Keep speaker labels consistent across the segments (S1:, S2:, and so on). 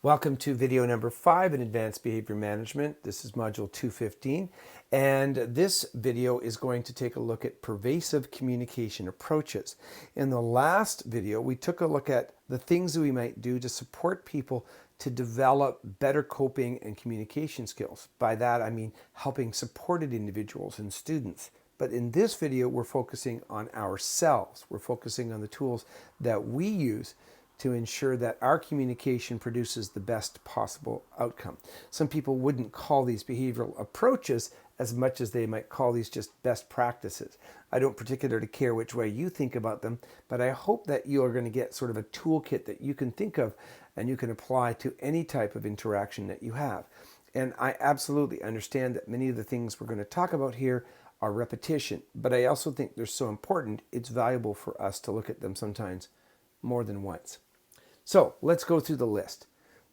S1: Welcome to video number 5 in Advanced Behavior Management. This is module 215, and this video is going to take a look at pervasive communication approaches. In the last video, we took a look at the things that we might do to support people to develop better coping and communication skills. By that, I mean helping supported individuals and students. But in this video, we're focusing on ourselves. We're focusing on the tools that we use to ensure that our communication produces the best possible outcome. Some people wouldn't call these behavioral approaches as much as they might call these just best practices. I don't particularly care which way you think about them, but I hope that you are going to get sort of a toolkit that you can think of and you can apply to any type of interaction that you have. And I absolutely understand that many of the things we're going to talk about here are repetition, but I also think they're so important, it's valuable for us to look at them sometimes more than once. So let's go through the list.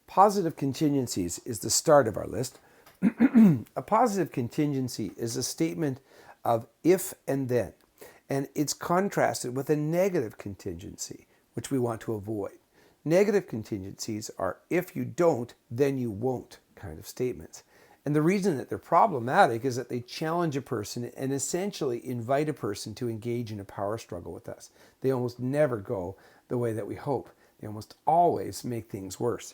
S1: Positive contingencies is the start of our list. A positive contingency is a statement of if and then, and it's contrasted with a negative contingency, which we want to avoid. Negative contingencies are if you don't, then you won't kind of statements. And the reason that they're problematic is that they challenge a person and essentially invite a person to engage in a power struggle with us. They almost never go the way that we hope. They almost always make things worse.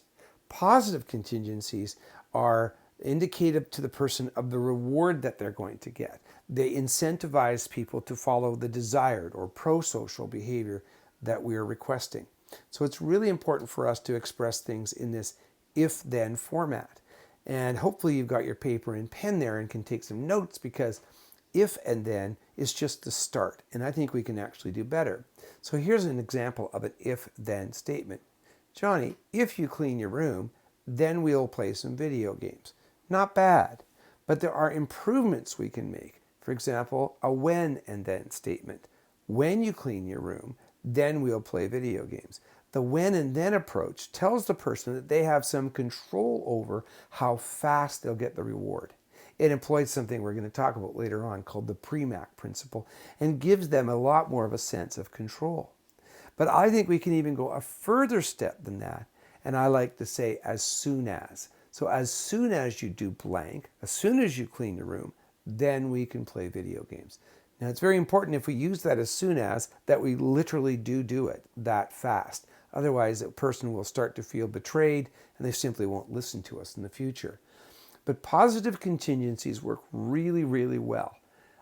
S1: Positive contingencies are indicative to the person of the reward that they're going to get. They incentivize people to follow the desired or pro-social behavior that we are requesting. So it's really important for us to express things in this if-then format. And hopefully you've got your paper and pen there and can take some notes, because if and then is just the start, and I think we can actually do better. So here's an example of an if-then statement. Johnny, if you clean your room, then we'll play some video games. Not bad, but there are improvements we can make. For example, a when and then statement. When you clean your room, then we'll play video games. The when and then approach tells the person that they have some control over how fast they'll get the reward. It employs something we're going to talk about later on called the Premack principle, and gives them a lot more of a sense of control. But I think we can even go a further step than that, and I like to say as soon as. So as soon as you do blank, as soon as you clean the room, then we can play video games. Now it's very important if we use that as soon as, that we literally do it that fast. Otherwise, a person will start to feel betrayed and they simply won't listen to us in the future. But positive contingencies work really, really well.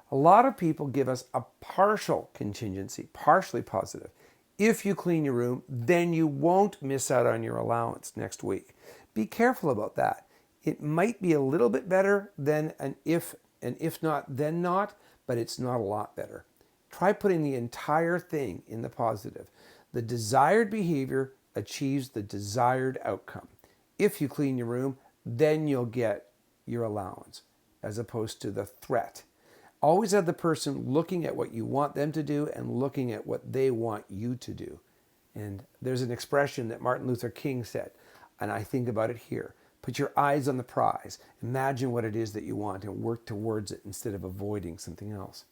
S1: A lot of people give us a partial contingency, partially positive. If you clean your room, then you won't miss out on your allowance next week. Be careful about that. It might be a little bit better than an if, and if not, then not, but it's not a lot better. Try putting the entire thing in the positive. The desired behavior achieves the desired outcome. If you clean your room, then you'll get your allowance, as opposed to the threat. Always have the person looking at what you want them to do and looking at what they want you to do. And there's an expression that Martin Luther King said, and I think about it here. Put your eyes on the prize. Imagine what it is that you want and work towards it instead of avoiding something else.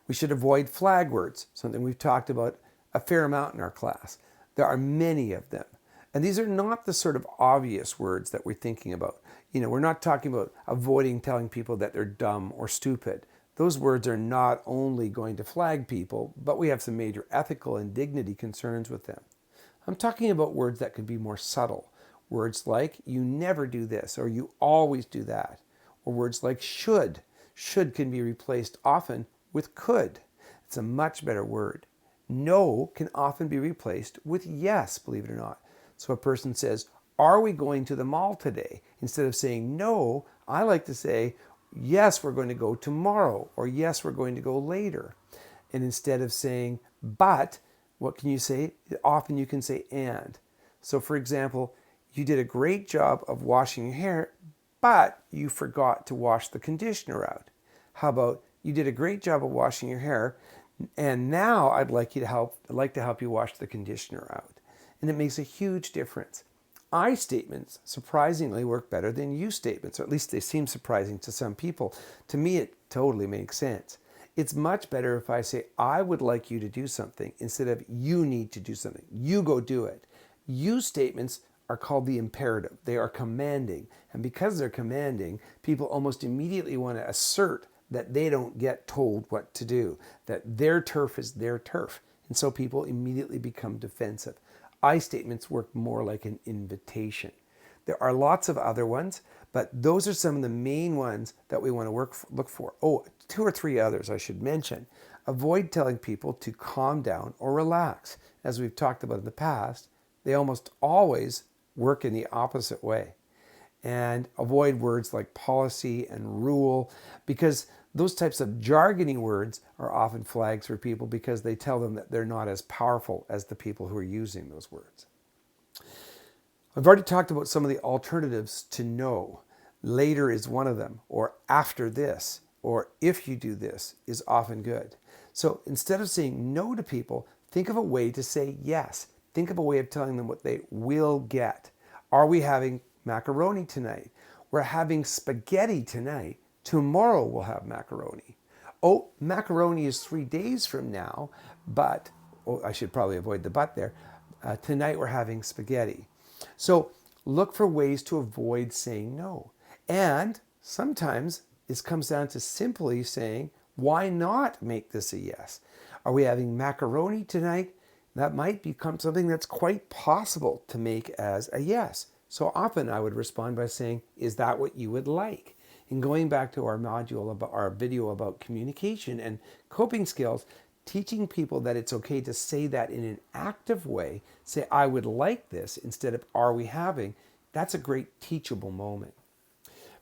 S1: We should avoid flag words, something we've talked about a fair amount in our class. There are many of them. And these are not the sort of obvious words that we're thinking about. We're not talking about avoiding telling people that they're dumb or stupid. Those words are not only going to flag people, but we have some major ethical and dignity concerns with them. I'm talking about words that can be more subtle. Words like, you never do this, or you always do that. Or words like should. Should can be replaced often with could. It's a much better word. No can often be replaced with yes, believe it or not. So a person says, are we going to the mall today? Instead of saying no, I like to say, yes, we're going to go tomorrow, or yes, we're going to go later. And instead of saying but, what can you say? Often you can say and. So for example, you did a great job of washing your hair, but you forgot to wash the conditioner out. How about, you did a great job of washing your hair, and now I'd like to help you wash the conditioner out. And it makes a huge difference. I statements surprisingly work better than you statements, or at least they seem surprising to some people. To me, it totally makes sense. It's much better if I say, I would like you to do something, instead of you need to do something. You go do it. You statements are called the imperative. They are commanding. And because they're commanding, people almost immediately want to assert that they don't get told what to do, that their turf is their turf. And so people immediately become defensive. I statements work more like an invitation. There are lots of other ones, but those are some of the main ones that we want to look for. Oh, 2 or 3 others I should mention. Avoid telling people to calm down or relax. As we've talked about in the past, they almost always work in the opposite way. And avoid words like policy and rule, because those types of jargony words are often flags for people because they tell them that they're not as powerful as the people who are using those words. I've already talked about some of the alternatives to no. Later is one of them, or after this, or if you do this is often good. So instead of saying no to people, think of a way to say yes. Think of a way of telling them what they will get. Are we having macaroni tonight? We're having spaghetti tonight. Tomorrow we'll have macaroni. Oh, macaroni is 3 days from now, but, oh, I should probably avoid the but there. Tonight we're having spaghetti. So look for ways to avoid saying no. And sometimes it comes down to simply saying, why not make this a yes? Are we having macaroni tonight? That might become something that's quite possible to make as a yes. So often I would respond by saying, is that what you would like? And going back to our module about our video about communication and coping skills, teaching people that it's okay to say that in an active way, say, I would like this instead of are we having, that's a great teachable moment.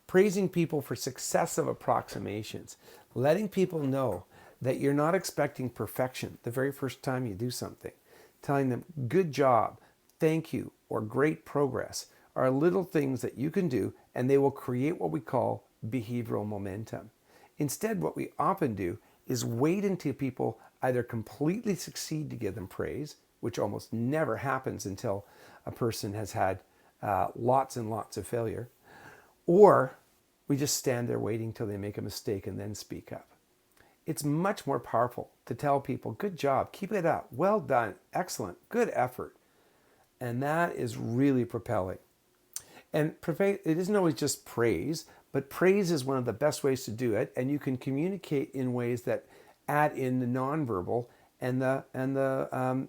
S1: Praising people for successive approximations, letting people know that you're not expecting perfection the very first time you do something. Telling them, good job, thank you, or great progress are little things that you can do, and they will create what we call behavioral momentum. Instead, what we often do is wait until people either completely succeed to give them praise, which almost never happens until a person has had lots and lots of failure, or we just stand there waiting till they make a mistake and then speak up. It's much more powerful to tell people, good job, keep it up, well done, excellent, good effort. And that is really propelling. And it isn't always just praise, but praise is one of the best ways to do it. And you can communicate in ways that add in the nonverbal and the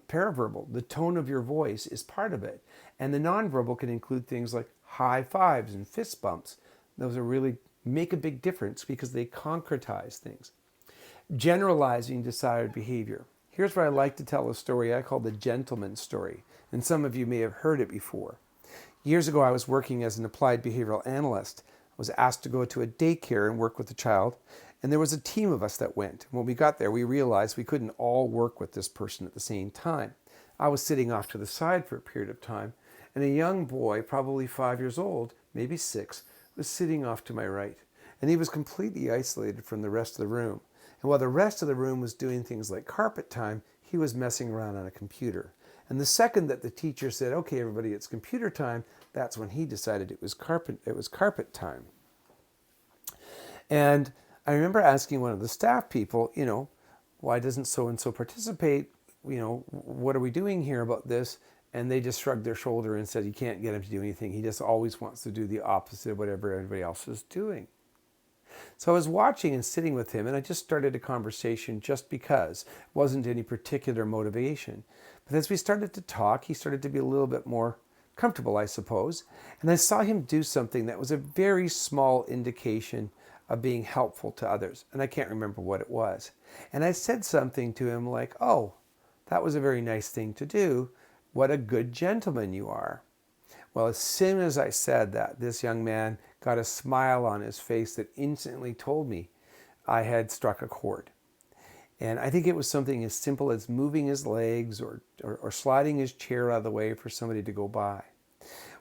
S1: paraverbal. The tone of your voice is part of it. And the nonverbal can include things like high fives and fist bumps. Those are really make a big difference because they concretize things. Generalizing desired behavior. Here's where I like to tell a story I call the gentleman story. And some of you may have heard it before. Years ago, I was working as an applied behavioral analyst. I was asked to go to a daycare and work with a child. And there was a team of us that went. When we got there, we realized we couldn't all work with this person at the same time. I was sitting off to the side for a period of time, and a young boy, probably 5 years old, maybe 6, was sitting off to my right. And he was completely isolated from the rest of the room. And while the rest of the room was doing things like carpet time, he was messing around on a computer. And the second that the teacher said, okay, everybody, it's computer time, that's when he decided it was carpet time. And I remember asking one of the staff people, why doesn't so-and-so participate? What are we doing here about this? And they just shrugged their shoulder and said, you can't get him to do anything. He just always wants to do the opposite of whatever everybody else is doing. So I was watching and sitting with him, and I just started a conversation just because. It wasn't any particular motivation. But as we started to talk, he started to be a little bit more comfortable, I suppose. And I saw him do something that was a very small indication of being helpful to others. And I can't remember what it was. And I said something to him like, oh, that was a very nice thing to do. What a good gentleman you are. Well, as soon as I said that, this young man got a smile on his face that instantly told me I had struck a chord. And I think it was something as simple as moving his legs or sliding his chair out of the way for somebody to go by.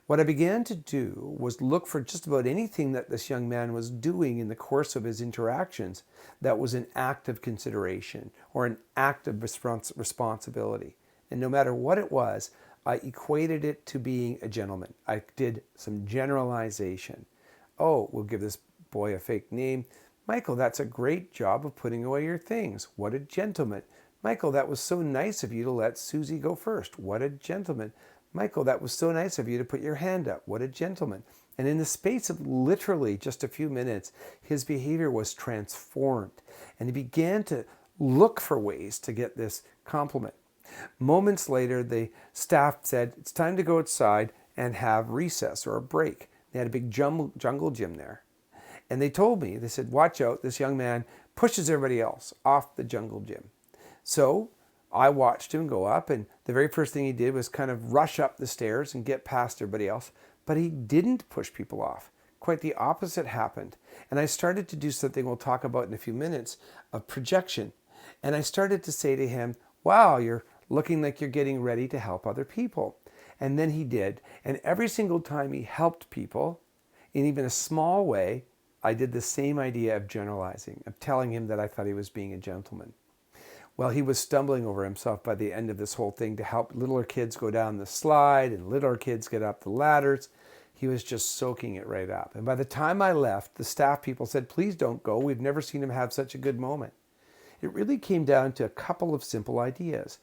S1: What I began to do was look for just about anything that this young man was doing in the course of his interactions that was an act of consideration or an act of responsibility. And no matter what it was, I equated it to being a gentleman. I did some generalization. Oh, we'll give this boy a fake name. Michael, that's a great job of putting away your things. What a gentleman. Michael, that was so nice of you to let Susie go first. What a gentleman. Michael, that was so nice of you to put your hand up. What a gentleman. And in the space of literally just a few minutes, his behavior was transformed. And he began to look for ways to get this compliment. Moments later, the staff said, it's time to go outside and have recess or a break. They had a big jungle gym there. And they told me, they said, watch out, this young man pushes everybody else off the jungle gym. So I watched him go up, and the very first thing he did was kind of rush up the stairs and get past everybody else. But he didn't push people off. Quite the opposite happened. And I started to do something we'll talk about in a few minutes of projection. And I started to say to him, wow, you're looking like you're getting ready to help other people. And then he did. And every single time he helped people, in even a small way, I did the same idea of generalizing, of telling him that I thought he was being a gentleman. Well, he was stumbling over himself by the end of this whole thing to help littler kids go down the slide and littler kids get up the ladders. He was just soaking it right up. And by the time I left, the staff people said, please don't go. We've never seen him have such a good moment. It really came down to a couple of simple ideas.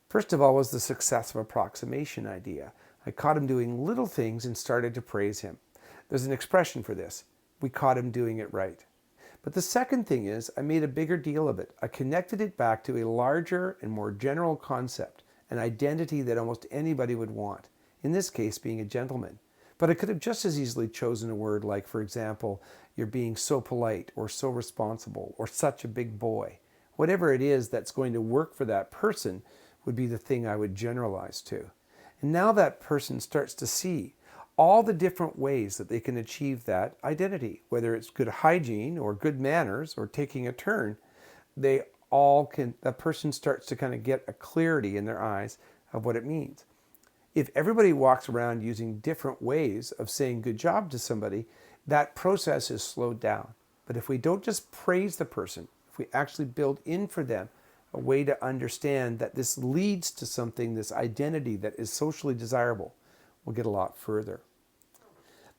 S1: First of all was the successive approximation idea. I caught him doing little things and started to praise him. There's an expression for this. We caught him doing it right. But the second thing is I made a bigger deal of it. I connected it back to a larger and more general concept, an identity that almost anybody would want, in this case being a gentleman. But I could have just as easily chosen a word like, for example, you're being so polite or so responsible or such a big boy. Whatever it is that's going to work for that person would be the thing I would generalize to. And now that person starts to see all the different ways that they can achieve that identity, whether it's good hygiene or good manners or taking a turn, that person starts to kind of get a clarity in their eyes of what it means. If everybody walks around using different ways of saying good job to somebody, that process is slowed down. But if we don't just praise the person, if we actually build in for them a way to understand that this leads to something, this identity that is socially desirable, we'll get a lot further.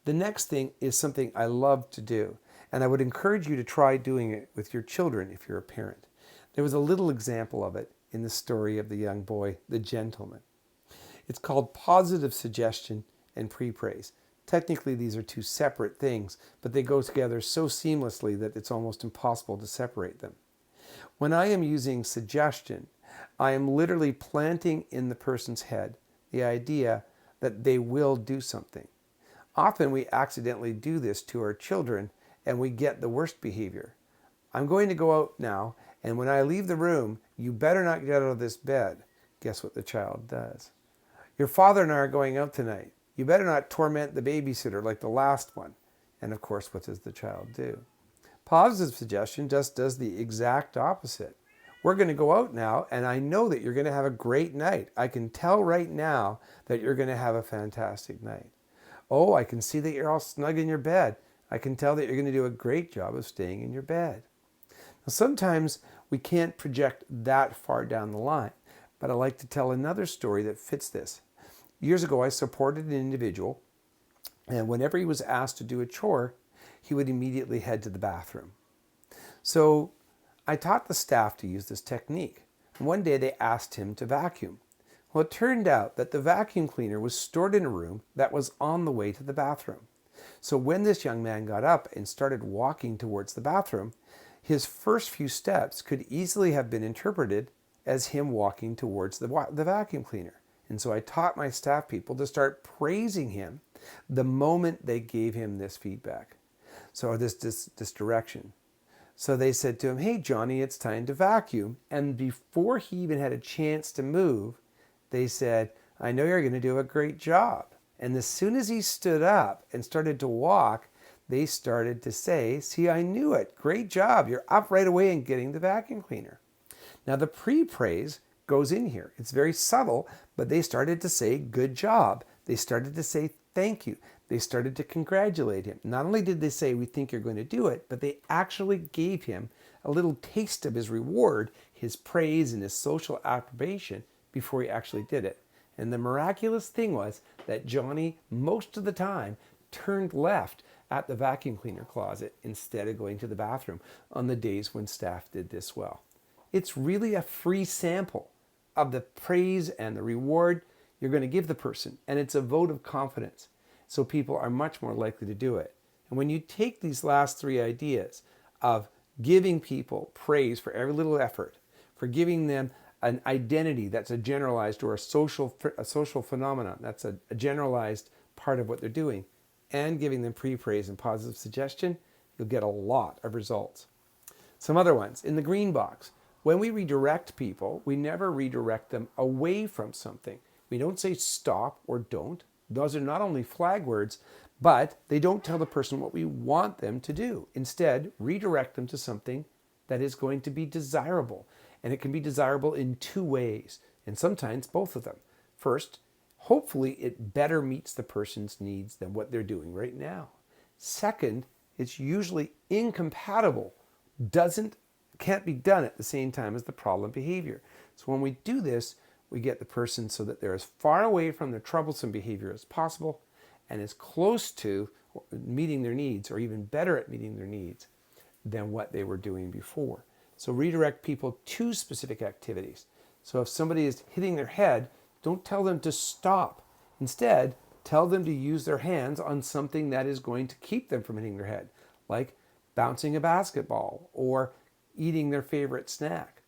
S1: The next thing is something I love to do, and I would encourage you to try doing it with your children if you're a parent. There was a little example of it in the story of the young boy, the gentleman. It's called positive suggestion and pre-praise. Technically, these are two separate things, but they go together so seamlessly that it's almost impossible to separate them. When I am using suggestion, I am literally planting in the person's head the idea that they will do something. Often we accidentally do this to our children and we get the worst behavior. I'm going to go out now, and when I leave the room, you better not get out of this bed. Guess what the child does? Your father and I are going out tonight. You better not torment the babysitter like the last one. And of course, what does the child do? Positive suggestion just does the exact opposite. We're going to go out now, and I know that you're going to have a great night. I can tell right now that you're going to have a fantastic night. Oh, I can see that you're all snug in your bed. I can tell that you're going to do a great job of staying in your bed. Now, sometimes we can't project that far down the line, but I like to tell another story that fits this. Years ago, I supported an individual, and whenever he was asked to do a chore, he would immediately head to the bathroom. So I taught the staff to use this technique. And one day they asked him to vacuum. Well, it turned out that the vacuum cleaner was stored in a room that was on the way to the bathroom. So when this young man got up and started walking towards the bathroom, his first few steps could easily have been interpreted as him walking towards the vacuum cleaner. And so I taught my staff people to start praising him the moment they gave him this feedback. So this direction. So they said to him, hey, Johnny, it's time to vacuum. And before he even had a chance to move, they said, I know you're going to do a great job. And as soon as he stood up and started to walk, they started to say, see, I knew it. Great job. You're up right away and getting the vacuum cleaner. Now, the pre-praise goes in here. It's very subtle, but they started to say, good job. They started to say, thank you. They started to congratulate him. Not only did they say, we think you're going to do it, but they actually gave him a little taste of his reward, his praise and his social approbation before he actually did it. And the miraculous thing was that Johnny, most of the time, turned left at the vacuum cleaner closet instead of going to the bathroom on the days when staff did this well. It's really a free sample of the praise and the reward you're going to give the person, and it's a vote of confidence. So people are much more likely to do it. And when you take these last three ideas of giving people praise for every little effort, for giving them an identity that's a generalized or a social phenomenon, that's a generalized part of what they're doing, and giving them pre-praise and positive suggestion, you'll get a lot of results. Some other ones. In the green box, when we redirect people, we never redirect them away from something. We don't say stop or don't. Those are not only flag words, but they don't tell the person what we want them to do. Instead, redirect them to something that is going to be desirable. And it can be desirable in two ways, and sometimes both of them. First, hopefully it better meets the person's needs than what they're doing right now. Second, it's usually incompatible, can't be done at the same time as the problem behavior. So when we do this, we get the person so that they're as far away from the troublesome behavior as possible and as close to meeting their needs, or even better at meeting their needs, than what they were doing before. So redirect people to specific activities. So if somebody is hitting their head, don't tell them to stop. Instead, tell them to use their hands on something that is going to keep them from hitting their head, like bouncing a basketball or eating their favorite snack.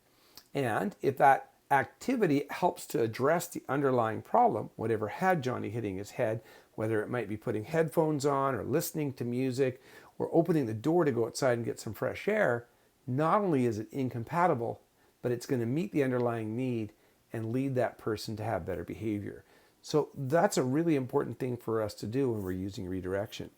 S1: And if that activity helps to address the underlying problem, whatever had Johnny hitting his head, whether it might be putting headphones on or listening to music or opening the door to go outside and get some fresh air, not only is it incompatible, but it's going to meet the underlying need and lead that person to have better behavior. So that's a really important thing for us to do when we're using redirection.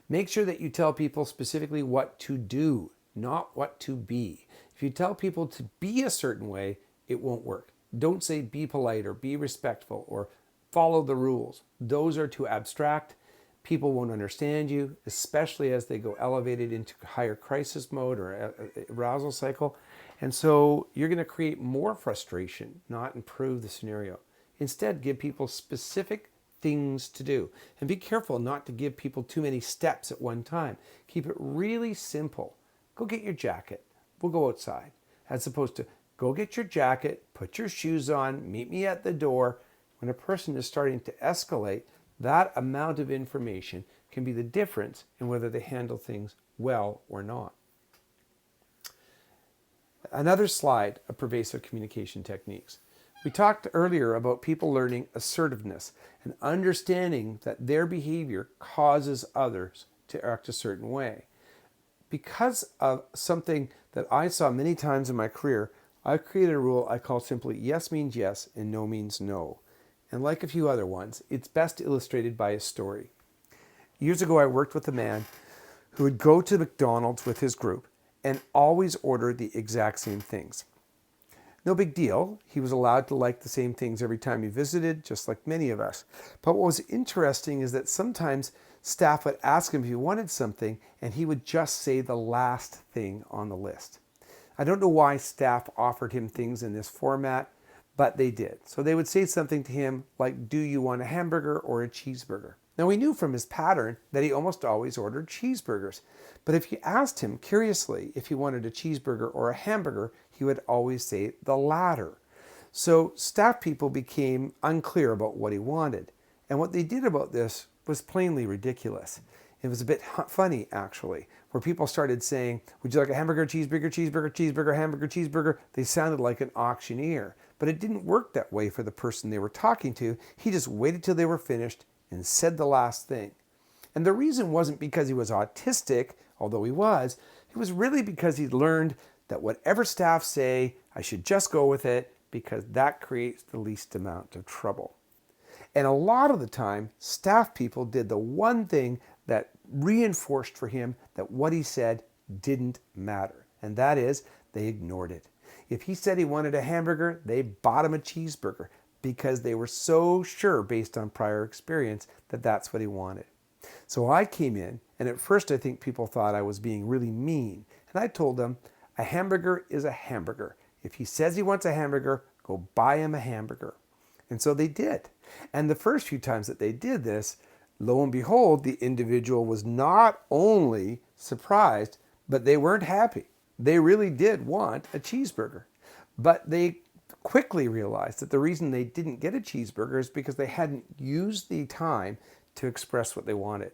S1: Make sure that you tell people specifically what to do, not what to be. If you tell people to be a certain way, it won't work. Don't say be polite or be respectful or follow the rules. Those are too abstract. People won't understand you, especially as they go elevated into higher crisis mode or arousal cycle. And so you're going to create more frustration, not improve the scenario. Instead, give people specific things to do. And be careful not to give people too many steps at one time. Keep it really simple. Go get your jacket. We'll go outside. As opposed to go get your jacket, put your shoes on, meet me at the door. When a person is starting to escalate, that amount of information can be the difference in whether they handle things well or not. Another slide of pervasive communication techniques. We talked earlier about people learning assertiveness and understanding that their behavior causes others to act a certain way. Because of something that I saw many times in my career, I've created a rule I call simply yes means yes and no means no. And like a few other ones, it's best illustrated by a story. Years ago, I worked with a man who would go to McDonald's with his group and always order the exact same things. No big deal. He was allowed to like the same things every time he visited, just like many of us. But what was interesting is that sometimes staff would ask him if he wanted something, and he would just say the last thing on the list. I don't know why staff offered him things in this format, but they did. So they would say something to him like, do you want a hamburger or a cheeseburger? Now we knew from his pattern that he almost always ordered cheeseburgers. But if you asked him curiously if he wanted a cheeseburger or a hamburger, he would always say the latter. So staff people became unclear about what he wanted. And what they did about this was plainly ridiculous. It was a bit funny, actually, where people started saying, would you like a hamburger, cheeseburger, cheeseburger, cheeseburger, hamburger, cheeseburger? They sounded like an auctioneer. But it didn't work that way for the person they were talking to. He just waited till they were finished and said the last thing. And the reason wasn't because he was autistic, although he was. It was really because he'd learned that whatever staff say, I should just go with it because that creates the least amount of trouble. And a lot of the time, staff people did the one thing that reinforced for him that what he said didn't matter. And that is, they ignored it. If he said he wanted a hamburger, they bought him a cheeseburger because they were so sure, based on prior experience, that that's what he wanted. So I came in, and at first I think people thought I was being really mean. And I told them, a hamburger is a hamburger. If he says he wants a hamburger, go buy him a hamburger. And so they did. And the first few times that they did this, lo and behold, the individual was not only surprised, but they weren't happy. They really did want a cheeseburger. But they quickly realized that the reason they didn't get a cheeseburger is because they hadn't used the time to express what they wanted.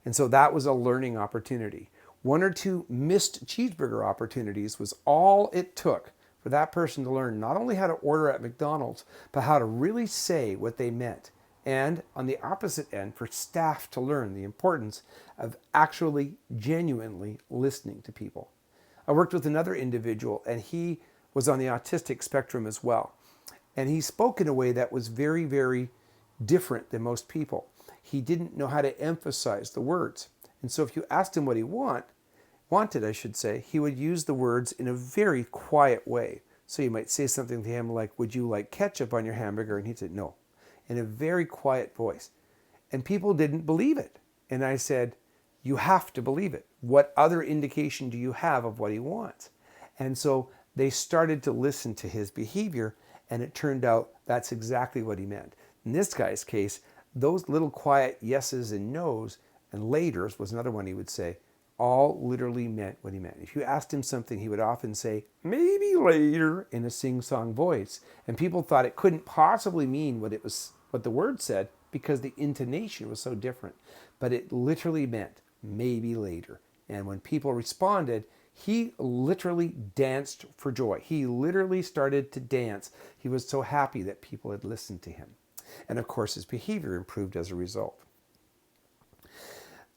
S1: And so that was a learning opportunity. One or two missed cheeseburger opportunities was all it took for that person to learn not only how to order at McDonald's, but how to really say what they meant. And on the opposite end, for staff to learn the importance of actually genuinely listening to people. I worked with another individual, and he was on the autistic spectrum as well. And he spoke in a way that was very, very different than most people. He didn't know how to emphasize the words. And so if you asked him what he wanted, I should say, he would use the words in a very quiet way. So you might say something to him like, "Would you like ketchup on your hamburger?" And he'd say, "No," in a very quiet voice. And people didn't believe it. And I said, "You have to believe it. What other indication do you have of what he wants?" And so they started to listen to his behavior, and it turned out that's exactly what he meant. In this guy's case, those little quiet yeses and nos and laters was another one he would say, all literally meant what he meant. If you asked him something, he would often say, "Maybe later," in a sing-song voice. And people thought it couldn't possibly mean what the word said because the intonation was so different. But it literally meant maybe later. And when people responded, he literally danced for joy. He literally started to dance. He was so happy that people had listened to him. And of course, his behavior improved as a result.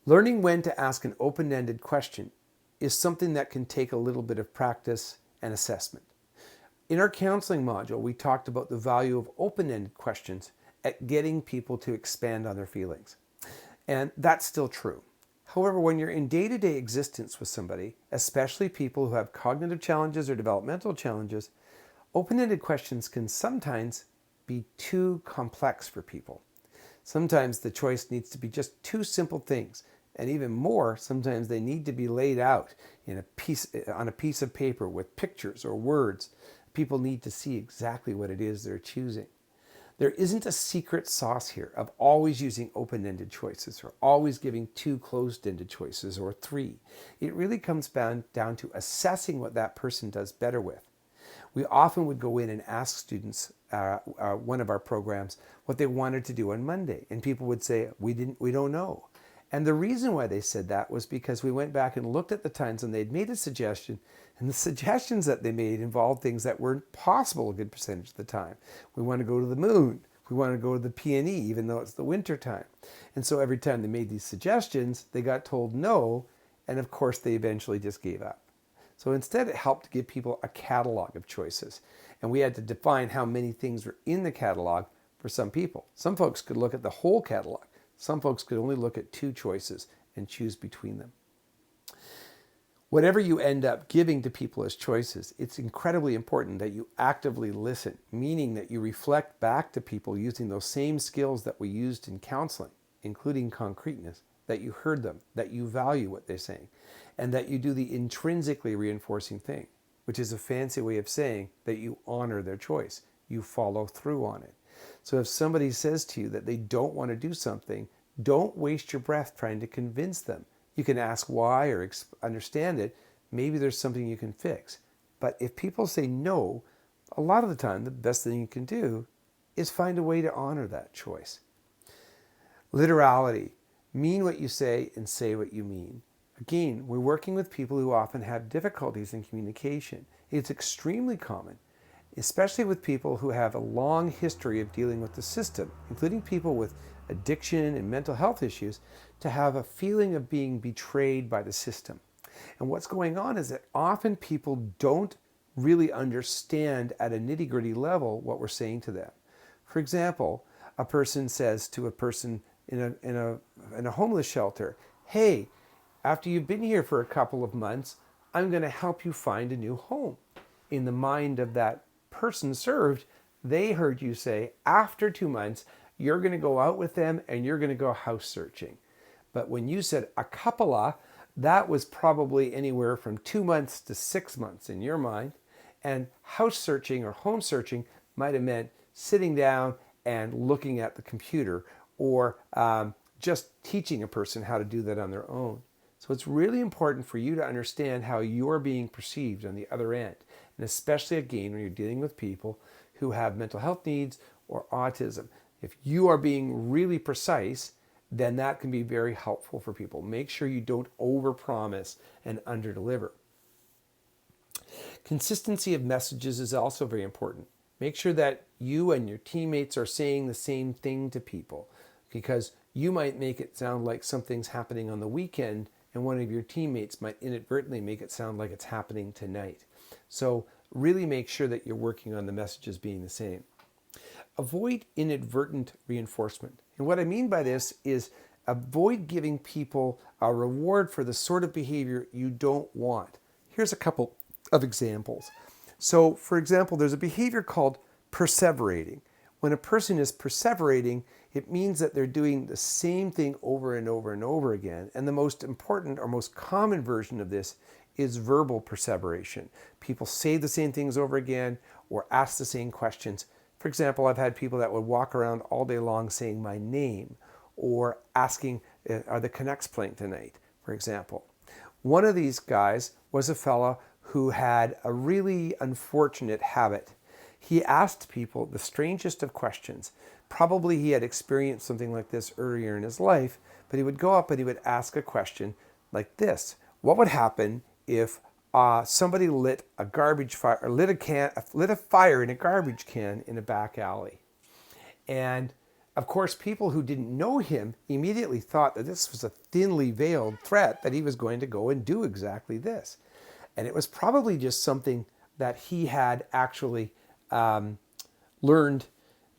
S1: Learning when to ask an open-ended question is something that can take a little bit of practice and assessment. In our counseling module, we talked about the value of open-ended questions at getting people to expand on their feelings. And that's still true. However, when you're in day-to-day existence with somebody, especially people who have cognitive challenges or developmental challenges, open-ended questions can sometimes be too complex for people. Sometimes the choice needs to be just two simple things. And even more, sometimes they need to be laid out on a piece of paper with pictures or words. People need to see exactly what it is they're choosing. There isn't a secret sauce here of always using open-ended choices or always giving two closed-ended choices or three. It really comes down to assessing what that person does better with. We often would go in and ask students, one of our programs, what they wanted to do on Monday. And people would say, we don't know. And the reason why they said that was because we went back and looked at the times when they'd made a suggestion, and the suggestions that they made involved things that weren't possible a good percentage of the time. We want to go to the moon. We want to go to the P&E, even though it's the winter time. And so every time they made these suggestions, they got told no, and of course they eventually just gave up. So instead, it helped to give people a catalog of choices. And we had to define how many things were in the catalog for some people. Some folks could look at the whole catalog. Some folks could only look at two choices and choose between them. Whatever you end up giving to people as choices, it's incredibly important that you actively listen, meaning that you reflect back to people using those same skills that we used in counseling, including concreteness, that you heard them, that you value what they're saying, and that you do the intrinsically reinforcing thing, which is a fancy way of saying that you honor their choice. You follow through on it. So if somebody says to you that they don't want to do something, don't waste your breath trying to convince them. You can ask why or understand it. Maybe there's something you can fix. But if people say no, a lot of the time, the best thing you can do is find a way to honor that choice. Literality. Mean what you say and say what you mean. Again, we're working with people who often have difficulties in communication. It's extremely common, especially with people who have a long history of dealing with the system, including people with addiction and mental health issues, to have a feeling of being betrayed by the system. And what's going on is that often people don't really understand at a nitty-gritty level what we're saying to them. For example, a person says to a person in a homeless shelter, "Hey, after you've been here for a couple of months, I'm going to help you find a new home." In the mind of that person served, they heard you say, after 2 months, you're going to go out with them and you're going to go house searching. But when you said a couple of, that was probably anywhere from 2 months to 6 months in your mind. And house searching or home searching might have meant sitting down and looking at the computer or just teaching a person how to do that on their own. So it's really important for you to understand how you're being perceived on the other end. And especially again, when you're dealing with people who have mental health needs or autism. If you are being really precise, then that can be very helpful for people. Make sure you don't overpromise and underdeliver. Consistency of messages is also very important. Make sure that you and your teammates are saying the same thing to people, because you might make it sound like something's happening on the weekend and one of your teammates might inadvertently make it sound like it's happening tonight. So really make sure that you're working on the messages being the same. Avoid inadvertent reinforcement. And what I mean by this is avoid giving people a reward for the sort of behavior you don't want. Here's a couple of examples. So, for example, there's a behavior called perseverating. When a person is perseverating, it means that they're doing the same thing over and over and over again. And the most important or most common version of this is verbal perseveration. People say the same things over again or ask the same questions. For example, I've had people that would walk around all day long saying my name or asking, are the Canucks playing tonight, for example. One of these guys was a fella who had a really unfortunate habit. He asked people the strangest of questions. Probably he had experienced something like this earlier in his life, but he would go up and he would ask a question like this. What would happen if somebody lit a garbage fire, or lit a fire in a garbage can in a back alley? And of course, people who didn't know him immediately thought that this was a thinly veiled threat, that he was going to go and do exactly this. And it was probably just something that he had actually learned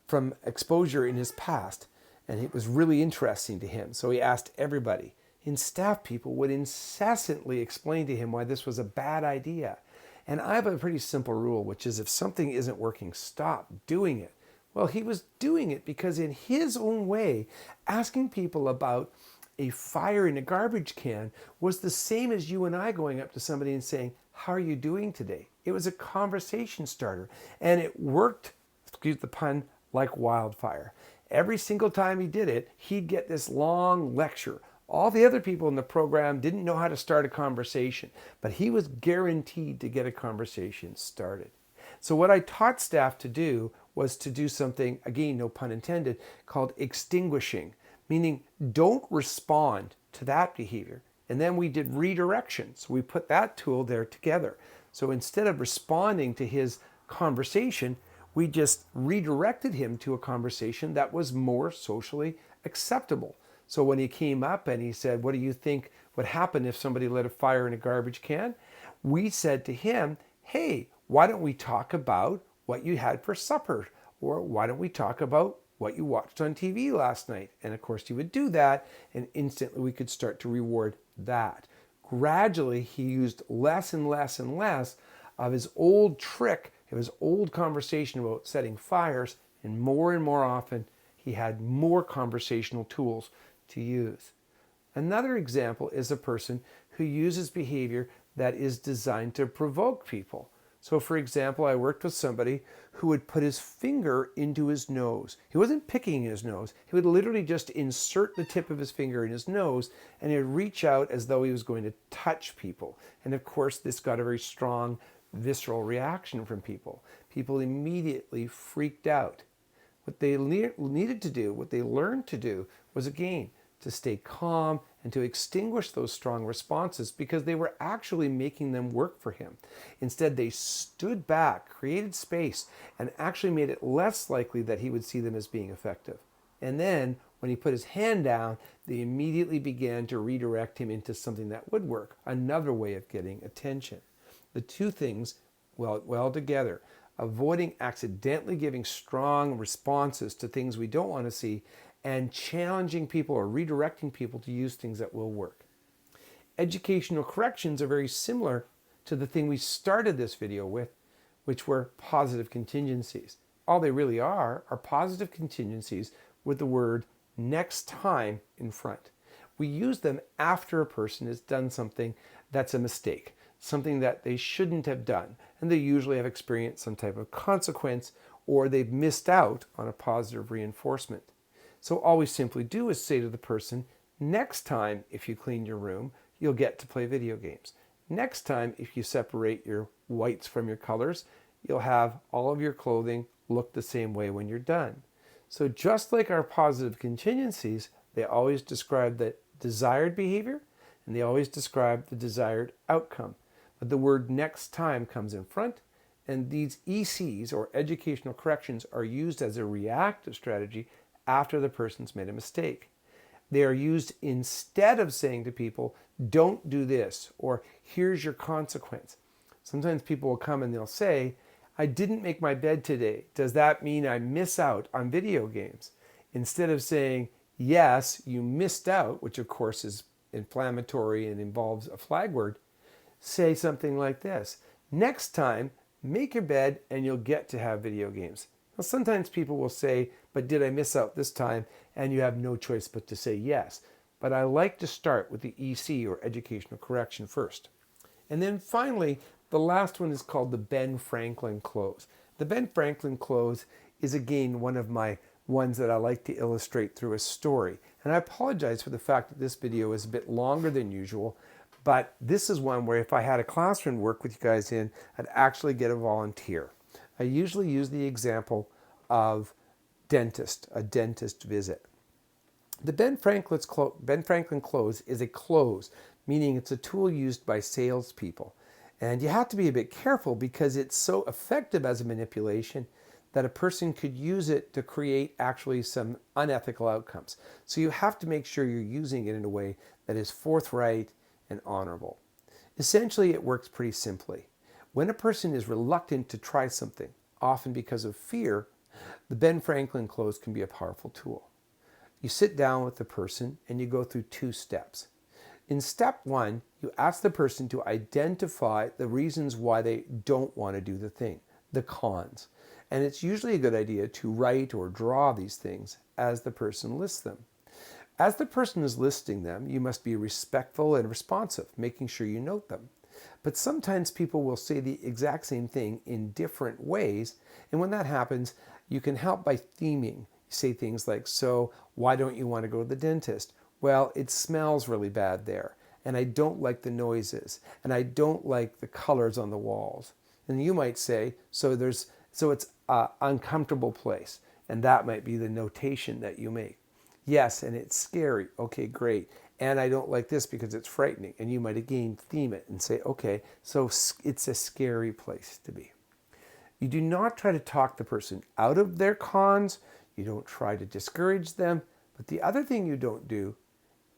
S1: from exposure in his past. And it was really interesting to him. So he asked everybody. And staff people would incessantly explain to him why this was a bad idea. And I have a pretty simple rule, which is if something isn't working, stop doing it. Well, he was doing it because in his own way, asking people about a fire in a garbage can was the same as you and I going up to somebody and saying, how are you doing today? It was a conversation starter, and it worked, excuse the pun, like wildfire. Every single time he did it, he'd get this long lecture. All the other people in the program didn't know how to start a conversation, but he was guaranteed to get a conversation started. So what I taught staff to do was to do something, again, no pun intended, called extinguishing, meaning don't respond to that behavior. And then we did redirection. So we put that tool there together. So instead of responding to his conversation, we just redirected him to a conversation that was more socially acceptable. So when he came up and he said, what do you think would happen if somebody lit a fire in a garbage can? We said to him, hey, why don't we talk about what you had for supper? Or why don't we talk about what you watched on TV last night? And of course he would do that, and instantly we could start to reward that. Gradually, he used less and less and less of his old trick, of his old conversation about setting fires, and more often he had more conversational tools to use. Another example is a person who uses behavior that is designed to provoke people. So for example, I worked with somebody who would put his finger into his nose. He wasn't picking his nose. He would literally just insert the tip of his finger in his nose and he'd reach out as though he was going to touch people. And of course, this got a very strong visceral reaction from people. People immediately freaked out. What they needed to do, what they learned to do was, again, to stay calm and to extinguish those strong responses because they were actually making them work for him. Instead, they stood back, created space, and actually made it less likely that he would see them as being effective. And then, when he put his hand down, they immediately began to redirect him into something that would work, another way of getting attention. The two things well together. Avoiding accidentally giving strong responses to things we don't want to see, and challenging people or redirecting people to use things that will work. Educational corrections are very similar to the thing we started this video with, which were positive contingencies. All they really are positive contingencies with the word next time in front. We use them after a person has done something that's a mistake, something that they shouldn't have done, and they usually have experienced some type of consequence or they've missed out on a positive reinforcement. So all we simply do is say to the person, next time if you clean your room, you'll get to play video games. Next time if you separate your whites from your colors, you'll have all of your clothing look the same way when you're done. So just like our positive contingencies, they always describe the desired behavior and they always describe the desired outcome. But the word next time comes in front, and these ECs, or educational corrections, are used as a reactive strategy after the person's made a mistake. They are used instead of saying to people, don't do this, or here's your consequence. Sometimes people will come and they'll say, I didn't make my bed today. Does that mean I miss out on video games? Instead of saying, yes, you missed out, which of course is inflammatory and involves a flag word, say something like this. Next time, make your bed and you'll get to have video games. Now, sometimes people will say, but did I miss out this time? And you have no choice but to say yes. But I like to start with the EC, or educational correction, first. And then finally, the last one is called the Ben Franklin close. The Ben Franklin close is again one of my ones that I like to illustrate through a story. And I apologize for the fact that this video is a bit longer than usual, but this is one where if I had a classroom work with you guys in, I'd actually get a volunteer. I usually use the example of a dentist visit. The Ben Franklin close is a close, meaning it's a tool used by salespeople. And you have to be a bit careful because it's so effective as a manipulation that a person could use it to create actually some unethical outcomes. So you have to make sure you're using it in a way that is forthright and honorable. Essentially, it works pretty simply. When a person is reluctant to try something, often because of fear, the Ben Franklin close can be a powerful tool. You sit down with the person and you go through 2 steps. In step 1, you ask the person to identify the reasons why they don't want to do the thing, the cons. And it's usually a good idea to write or draw these things as the person lists them. As the person is listing them, you must be respectful and responsive, making sure you note them. But sometimes people will say the exact same thing in different ways, and when that happens, you can help by theming. You say things like, so why don't you want to go to the dentist? Well, it smells really bad there, and I don't like the noises, and I don't like the colors on the walls. And you might say, so it's an uncomfortable place, and that might be the notation that you make. Yes, and it's scary. Okay, great. And I don't like this because it's frightening. And you might again theme it and say, okay, so it's a scary place to be. You do not try to talk the person out of their cons. You don't try to discourage them. But the other thing you don't do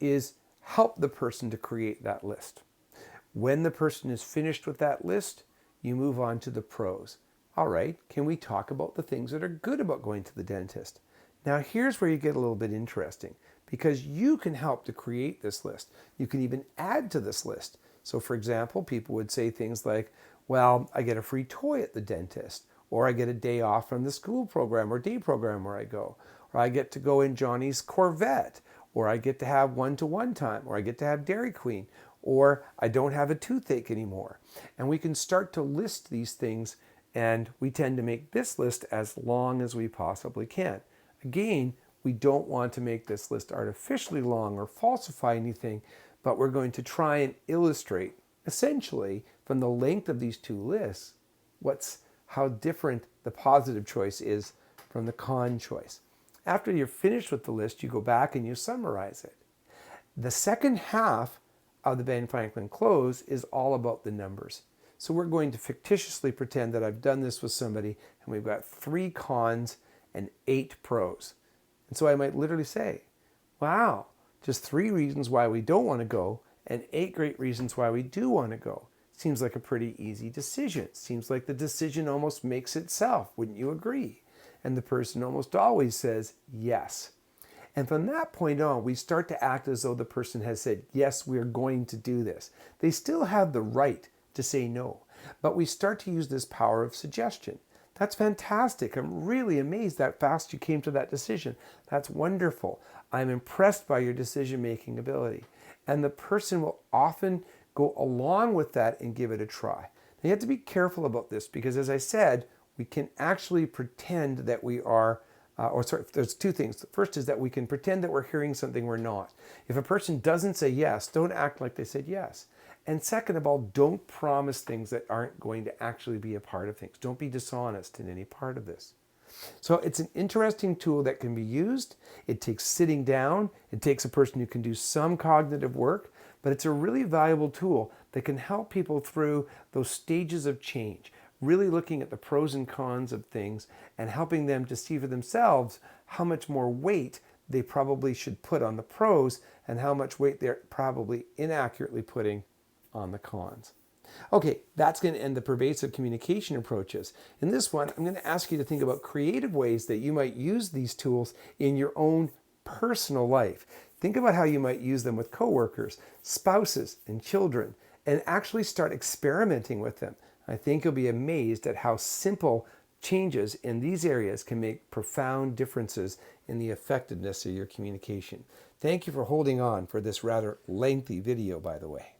S1: is help the person to create that list. When the person is finished with that list, you move on to the pros. All right, can we talk about the things that are good about going to the dentist? Now here's where you get a little bit interesting, because you can help to create this list. You can even add to this list. So for example, people would say things like, well, I get a free toy at the dentist, or I get a day off from the school program or day program where I go, or I get to go in Johnny's Corvette, or I get to have one-to-one time, or I get to have Dairy Queen, or I don't have a toothache anymore. And we can start to list these things, and we tend to make this list as long as we possibly can. Again, we don't want to make this list artificially long or falsify anything, but we're going to try and illustrate, essentially, from the length of these 2 lists, how different the positive choice is from the con choice. After you're finished with the list, you go back and you summarize it. The second half of the Ben Franklin close is all about the numbers. So we're going to fictitiously pretend that I've done this with somebody and we've got 3 cons and 8 pros. And so I might literally say, wow, just 3 reasons why we don't want to go and 8 great reasons why we do want to go. Seems like a pretty easy decision. Seems like the decision almost makes itself. Wouldn't you agree? And the person almost always says yes. And from that point on, we start to act as though the person has said, yes, we're going to do this. They still have the right to say no, but we start to use this power of suggestion. That's fantastic. I'm really amazed that fast you came to that decision. That's wonderful. I'm impressed by your decision-making ability. And the person will often go along with that and give it a try. Now you have to be careful about this because, as I said, we can actually pretend that we are, there's 2 things. The first is that we can pretend that we're hearing something we're not. If a person doesn't say yes, don't act like they said yes. And second of all, don't promise things that aren't going to actually be a part of things. Don't be dishonest in any part of this. So it's an interesting tool that can be used. It takes sitting down. It takes a person who can do some cognitive work, but it's a really valuable tool that can help people through those stages of change, really looking at the pros and cons of things and helping them to see for themselves how much more weight they probably should put on the pros and how much weight they're probably inaccurately putting on the cons. Okay, that's going to end the pervasive communication approaches. In this one, I'm going to ask you to think about creative ways that you might use these tools in your own personal life. Think about how you might use them with coworkers, spouses, and children, and actually start experimenting with them. I think you'll be amazed at how simple changes in these areas can make profound differences in the effectiveness of your communication. Thank you for holding on for this rather lengthy video, by the way.